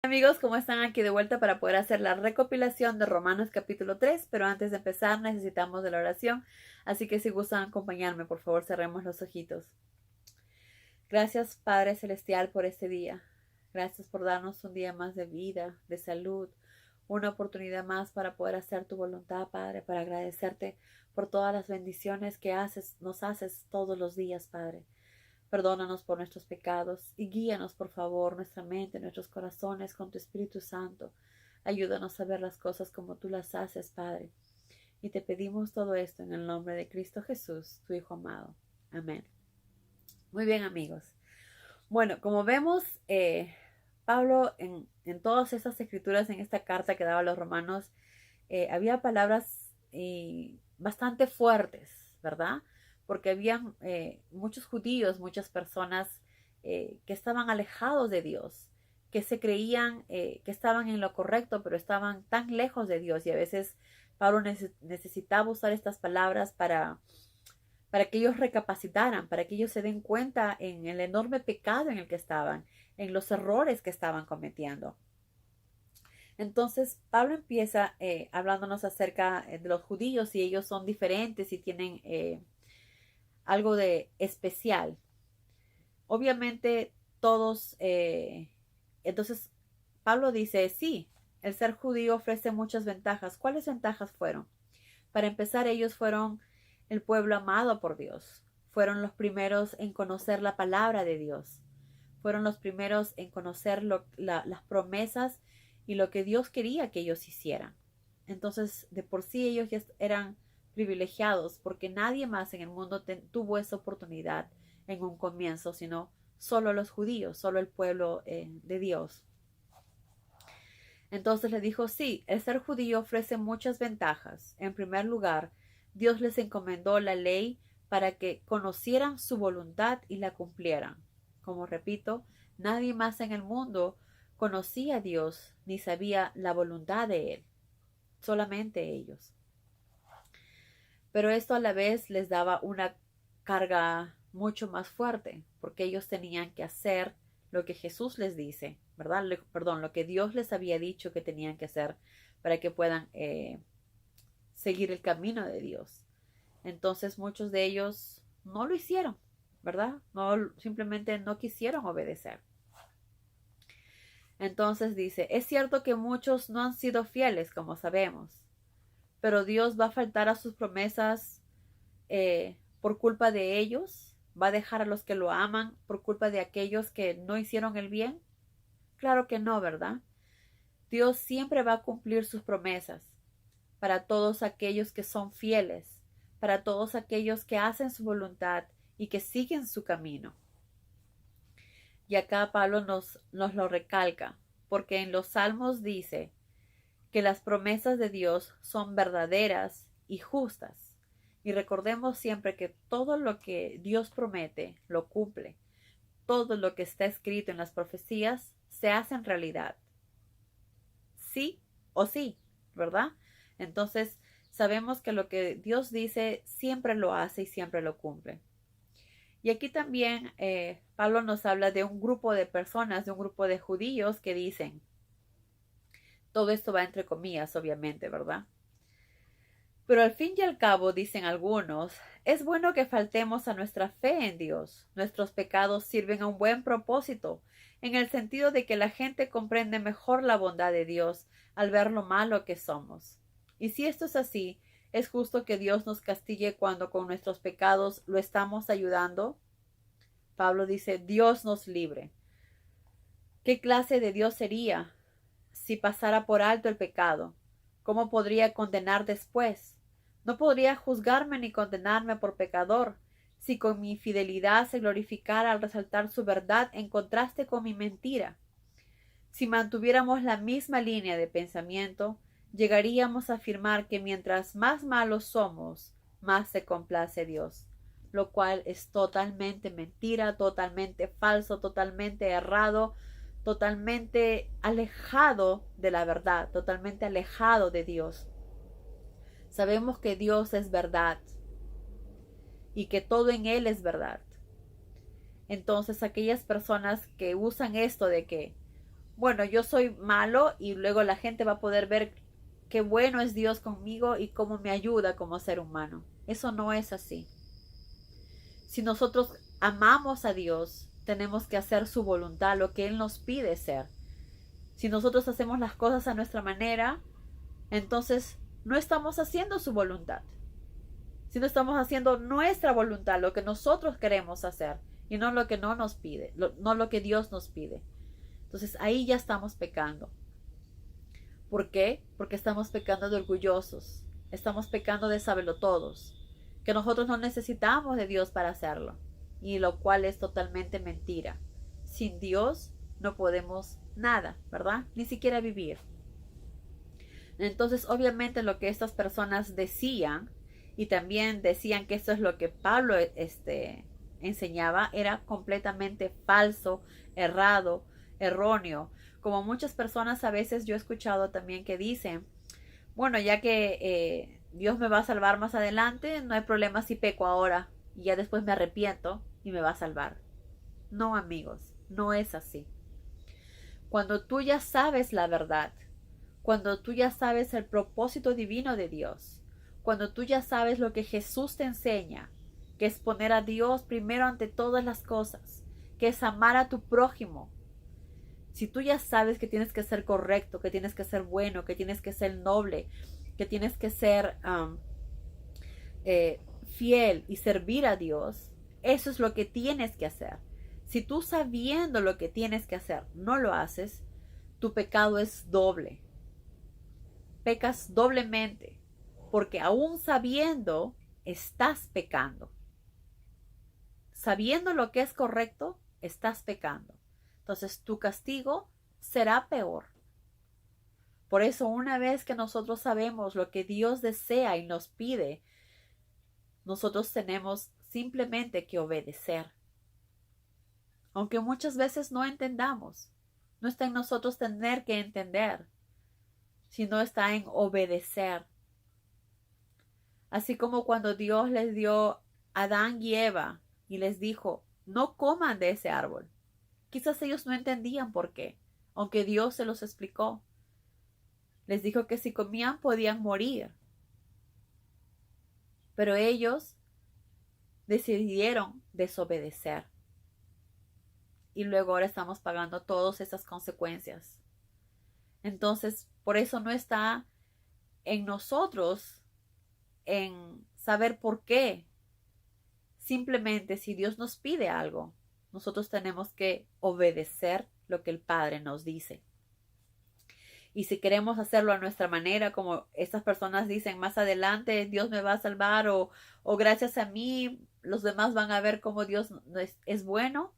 Amigos, ¿cómo están? Aquí de vuelta para poder hacer la recopilación de Romanos capítulo 3, pero antes de empezar necesitamos de la oración, así que si gustan acompañarme, por favor cerremos los ojitos. Gracias Padre Celestial por este día, gracias por darnos un día más de vida, de salud, una oportunidad más para poder hacer tu voluntad, Padre, para agradecerte por todas las bendiciones que nos haces todos los días, Padre. Perdónanos por nuestros pecados y guíanos, por favor, nuestra mente, nuestros corazones con tu Espíritu Santo. Ayúdanos a ver las cosas como tú las haces, Padre. Y te pedimos todo esto en el nombre de Cristo Jesús, tu Hijo amado. Amén. Muy bien, amigos. Bueno, como vemos, Pablo en todas esas escrituras, en esta carta que daba a los romanos, había palabras bastante fuertes, ¿verdad? Porque había muchos judíos, muchas personas que estaban alejados de Dios, que se creían que estaban en lo correcto, pero estaban tan lejos de Dios. Y a veces Pablo necesitaba usar estas palabras para que ellos recapacitaran, para que ellos se den cuenta en el enorme pecado en el que estaban, en los errores que estaban cometiendo. Entonces, Pablo empieza hablándonos acerca de los judíos y ellos son diferentes y tienen algo de especial. Obviamente, todos, entonces, Pablo dice, sí, el ser judío ofrece muchas ventajas. ¿Cuáles ventajas fueron? Para empezar, ellos fueron el pueblo amado por Dios. Fueron los primeros en conocer la palabra de Dios. Fueron los primeros en conocer las promesas y lo que Dios quería que ellos hicieran. Entonces, de por sí ellos ya eran privilegiados porque nadie más en el mundo tuvo esa oportunidad en un comienzo, sino solo los judíos, solo el pueblo de Dios. Entonces le dijo, sí, el ser judío ofrece muchas ventajas. En primer lugar, Dios les encomendó la ley para que conocieran su voluntad y la cumplieran. Como repito, nadie más en el mundo conocía a Dios ni sabía la voluntad de Él, solamente ellos. Pero esto a la vez les daba una carga mucho más fuerte, porque ellos tenían que hacer lo que Jesús les dice, ¿verdad? Perdón, lo que Dios les había dicho que tenían que hacer para que puedan seguir el camino de Dios. Entonces muchos de ellos no lo hicieron, ¿verdad? No, simplemente no quisieron obedecer. Entonces dice, es cierto que muchos no han sido fieles, como sabemos, pero Dios va a faltar a sus promesas por culpa de ellos. ¿Va a dejar a los que lo aman por culpa de aquellos que no hicieron el bien? Claro que no, ¿verdad? Dios siempre va a cumplir sus promesas para todos aquellos que son fieles, para todos aquellos que hacen su voluntad y que siguen su camino. Y acá Pablo nos lo recalca, porque en los Salmos dice que las promesas de Dios son verdaderas y justas. Y recordemos siempre que todo lo que Dios promete lo cumple. Todo lo que está escrito en las profecías se hace en realidad. Sí o sí, ¿verdad? Entonces sabemos que lo que Dios dice siempre lo hace y siempre lo cumple. Y aquí también Pablo nos habla de un grupo de personas, de un grupo de judíos que dicen, todo esto va entre comillas, obviamente, ¿verdad? Pero al fin y al cabo, dicen algunos, es bueno que faltemos a nuestra fe en Dios. Nuestros pecados sirven a un buen propósito, en el sentido de que la gente comprende mejor la bondad de Dios al ver lo malo que somos. Y si esto es así, ¿es justo que Dios nos castigue cuando con nuestros pecados lo estamos ayudando? Pablo dice, Dios nos libre. ¿Qué clase de Dios sería si pasara por alto el pecado? ¿Cómo podría condenar después? No podría juzgarme ni condenarme por pecador, si con mi fidelidad se glorificara al resaltar su verdad en contraste con mi mentira. Si mantuviéramos la misma línea de pensamiento, llegaríamos a afirmar que mientras más malos somos, más se complace Dios, lo cual es totalmente mentira, totalmente falso, totalmente errado, totalmente alejado de la verdad, totalmente alejado de Dios. Sabemos que Dios es verdad y que todo en Él es verdad. Entonces aquellas personas que usan esto de que bueno, yo soy malo y luego la gente va a poder ver qué bueno es Dios conmigo y cómo me ayuda como ser humano. Eso no es así. Si nosotros amamos a Dios, tenemos que hacer su voluntad, lo que Él nos pide ser. Si nosotros hacemos las cosas a nuestra manera, entonces no estamos haciendo su voluntad. Si no estamos haciendo nuestra voluntad, lo que nosotros queremos hacer, y no lo que no nos pide, no lo que Dios nos pide. Entonces ahí ya estamos pecando. ¿Por qué? Porque estamos pecando de orgullosos, estamos pecando de sabelotodos, que nosotros no necesitamos de Dios para hacerlo, y lo cual es totalmente mentira. Sin Dios no podemos nada, ¿verdad? Ni siquiera vivir. Entonces, obviamente lo que estas personas decían, y también decían que eso es lo que Pablo enseñaba, era completamente falso, errado, erróneo. Como muchas personas a veces yo he escuchado también que dicen, bueno, ya que Dios me va a salvar más adelante, no hay problema si peco ahora y ya después me arrepiento y me va a salvar. No, amigos, no es así. Cuando tú ya sabes la verdad, cuando tú ya sabes el propósito divino de Dios, cuando tú ya sabes lo que Jesús te enseña, que es poner a Dios primero ante todas las cosas, que es amar a tu prójimo. Si tú ya sabes que tienes que ser correcto, que tienes que ser bueno, que tienes que ser noble, que tienes que ser fiel y servir a Dios, eso es lo que tienes que hacer. Si tú sabiendo lo que tienes que hacer no lo haces, tu pecado es doble. Pecas doblemente, porque aún sabiendo, estás pecando. Sabiendo lo que es correcto, estás pecando. Entonces tu castigo será peor. Por eso una vez que nosotros sabemos lo que Dios desea y nos pide, nosotros tenemos simplemente que obedecer. Aunque muchas veces no entendamos, no está en nosotros tener que entender, sino está en obedecer. Así como cuando Dios les dio a Adán y Eva y les dijo, no coman de ese árbol. Quizás ellos no entendían por qué, aunque Dios se los explicó. Les dijo que si comían podían morir. Pero ellos decidieron desobedecer. Y luego ahora estamos pagando todas esas consecuencias. Entonces, por eso no está en nosotros en saber por qué. Simplemente si Dios nos pide algo, nosotros tenemos que obedecer lo que el Padre nos dice. Y si queremos hacerlo a nuestra manera, como estas personas dicen más adelante, Dios me va a salvar o gracias a mí los demás van a ver cómo Dios es bueno.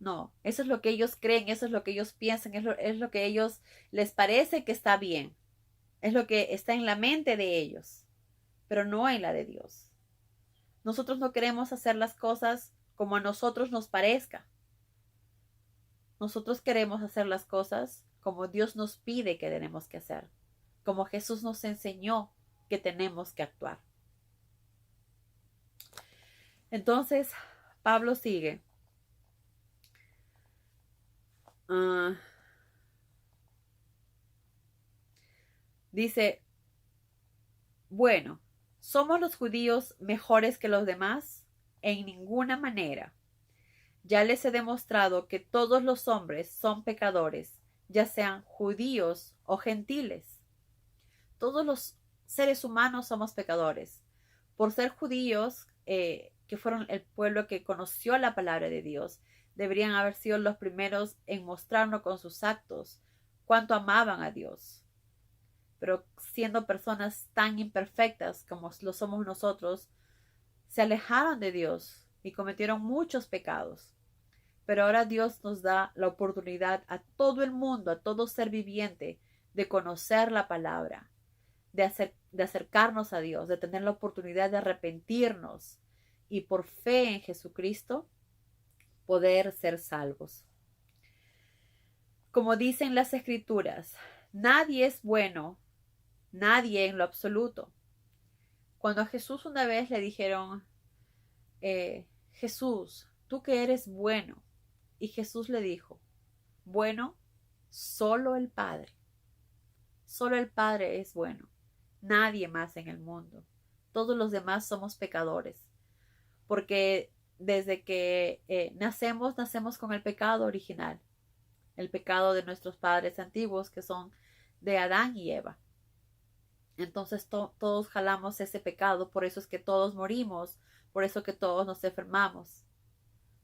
No, eso es lo que ellos creen, eso es lo que ellos piensan, es lo que a ellos les parece que está bien. Es lo que está en la mente de ellos, pero no en la de Dios. Nosotros no queremos hacer las cosas como a nosotros nos parezca. Nosotros queremos hacer las cosas como Dios nos pide que tenemos que hacer, como Jesús nos enseñó que tenemos que actuar. Entonces, Pablo sigue. Dice, bueno, ¿somos los judíos mejores que los demás? En ninguna manera. Ya les he demostrado que todos los hombres son pecadores, ya sean judíos o gentiles. Todos los seres humanos somos pecadores. Por ser judíos, que fueron el pueblo que conoció la palabra de Dios, deberían haber sido los primeros en mostrarnos con sus actos cuánto amaban a Dios. Pero siendo personas tan imperfectas como lo somos nosotros, se alejaron de Dios y cometieron muchos pecados. Pero ahora Dios nos da la oportunidad a todo el mundo, a todo ser viviente, de conocer la palabra, de acercarnos a Dios, de tener la oportunidad de arrepentirnos y por fe en Jesucristo poder ser salvos. Como dicen las Escrituras, nadie es bueno, nadie en lo absoluto. Cuando a Jesús una vez le dijeron, Jesús, tú que eres bueno, y Jesús le dijo, bueno, Solo el Padre. Solo el Padre es bueno. Nadie más en el mundo. Todos los demás somos pecadores. Porque desde que nacemos con el pecado original. El pecado de nuestros padres antiguos, que son de Adán y Eva. Entonces todos jalamos ese pecado, por eso es que todos morimos, por eso que todos nos enfermamos,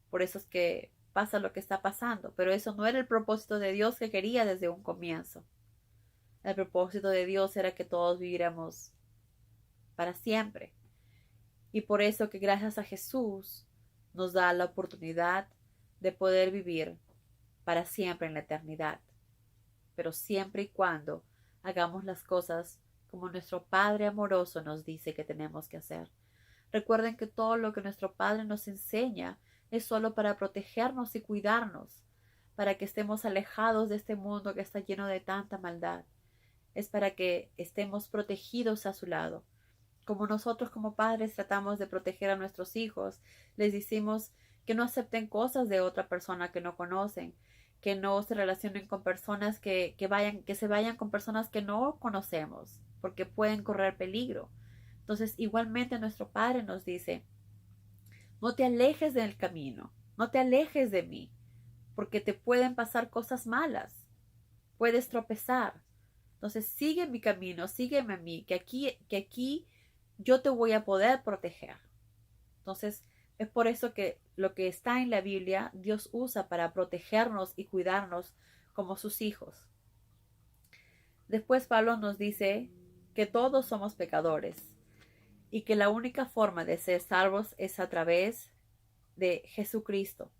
por eso es que pasa lo que está pasando, pero eso no era el propósito de Dios que quería desde un comienzo. El propósito de Dios era que todos viviéramos para siempre. Y por eso que gracias a Jesús nos da la oportunidad de poder vivir para siempre en la eternidad. Pero siempre y cuando hagamos las cosas como nuestro Padre amoroso nos dice que tenemos que hacer. Recuerden que todo lo que nuestro Padre nos enseña es solo para protegernos y cuidarnos, para que estemos alejados de este mundo que está lleno de tanta maldad. Es para que estemos protegidos a su lado. Como nosotros como padres tratamos de proteger a nuestros hijos, les decimos que no acepten cosas de otra persona que no conocen, que no se relacionen con personas que se vayan con personas que no conocemos, porque pueden correr peligro. Entonces, igualmente nuestro Padre nos dice, no te alejes del camino, no te alejes de mí, porque te pueden pasar cosas malas, puedes tropezar. Entonces, sigue mi camino, sígueme a mí, que aquí yo te voy a poder proteger. Entonces, es por eso que lo que está en la Biblia, Dios usa para protegernos y cuidarnos como sus hijos. Después Pablo nos dice que todos somos pecadores y que la única forma de ser salvos es a través de Jesucristo.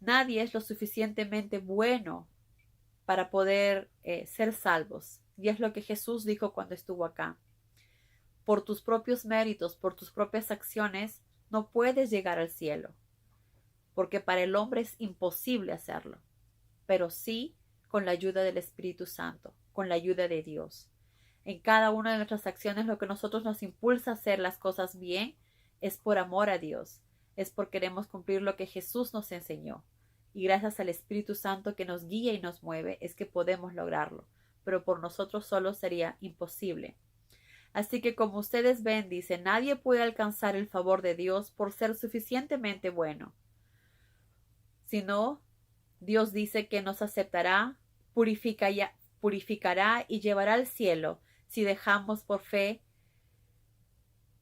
Nadie es lo suficientemente bueno para poder ser salvos. Y es lo que Jesús dijo cuando estuvo acá. Por tus propios méritos, por tus propias acciones, no puedes llegar al cielo, porque para el hombre es imposible hacerlo, pero sí con la ayuda del Espíritu Santo, con la ayuda de Dios. En cada una de nuestras acciones lo que nosotros nos impulsa a hacer las cosas bien es por amor a Dios, es porque queremos cumplir lo que Jesús nos enseñó. Y gracias al Espíritu Santo que nos guía y nos mueve es que podemos lograrlo, pero por nosotros solos sería imposible. Así que como ustedes ven, dice, nadie puede alcanzar el favor de Dios por ser suficientemente bueno. Sino, Dios dice que nos aceptará, purificará y llevará al cielo si dejamos por fe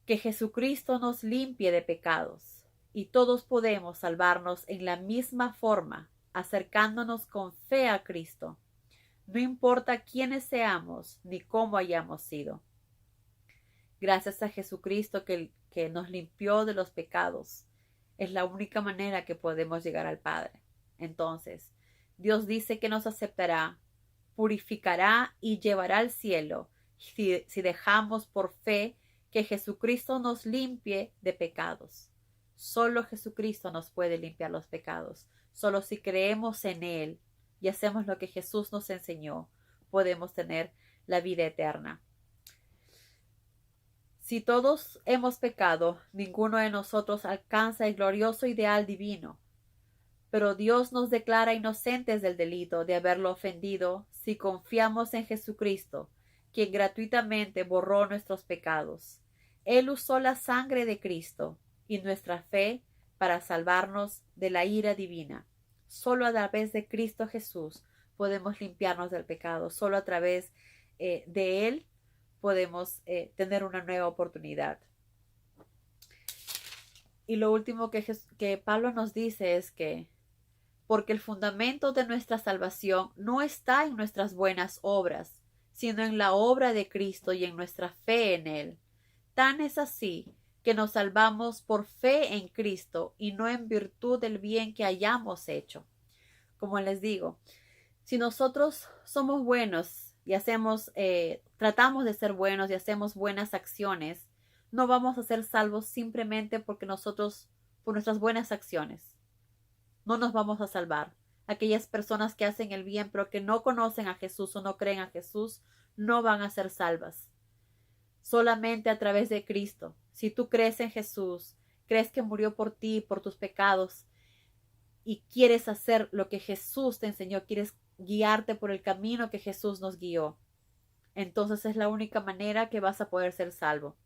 que Jesucristo nos limpie de pecados. Y todos podemos salvarnos en la misma forma, acercándonos con fe a Cristo. No importa quiénes seamos ni cómo hayamos sido. Gracias a Jesucristo que nos limpió de los pecados. Es la única manera que podemos llegar al Padre. Entonces, Dios dice que nos aceptará, purificará y llevará al cielo si dejamos por fe que Jesucristo nos limpie de pecados. Solo Jesucristo nos puede limpiar los pecados. Solo si creemos en Él y hacemos lo que Jesús nos enseñó, podemos tener la vida eterna. Si todos hemos pecado, ninguno de nosotros alcanza el glorioso ideal divino. Pero Dios nos declara inocentes del delito de haberlo ofendido si confiamos en Jesucristo, quien gratuitamente borró nuestros pecados. Él usó la sangre de Cristo y nuestra fe para salvarnos de la ira divina. Solo a través de Cristo Jesús podemos limpiarnos del pecado. Solo a través de Él podemos tener una nueva oportunidad. Y lo último que Pablo nos dice es que porque el fundamento de nuestra salvación no está en nuestras buenas obras, sino en la obra de Cristo y en nuestra fe en Él. Tan es así que nos salvamos por fe en Cristo y no en virtud del bien que hayamos hecho. Como les digo, si nosotros somos buenos y tratamos de ser buenos y hacemos buenas acciones, no vamos a ser salvos simplemente por nuestras buenas acciones. No nos vamos a salvar. Aquellas personas que hacen el bien pero que no conocen a Jesús o no creen a Jesús, no van a ser salvas. Solamente a través de Cristo. Si tú crees en Jesús, crees que murió por ti, por tus pecados, y quieres hacer lo que Jesús te enseñó, quieres guiarte por el camino que Jesús nos guió. Entonces es la única manera que vas a poder ser salvo.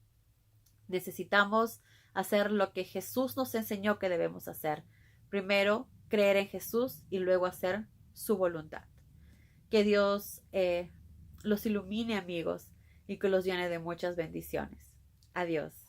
Necesitamos hacer lo que Jesús nos enseñó que debemos hacer. Primero, creer en Jesús y luego hacer su voluntad. Que Dios los ilumine, amigos, y que los llene de muchas bendiciones. Adiós.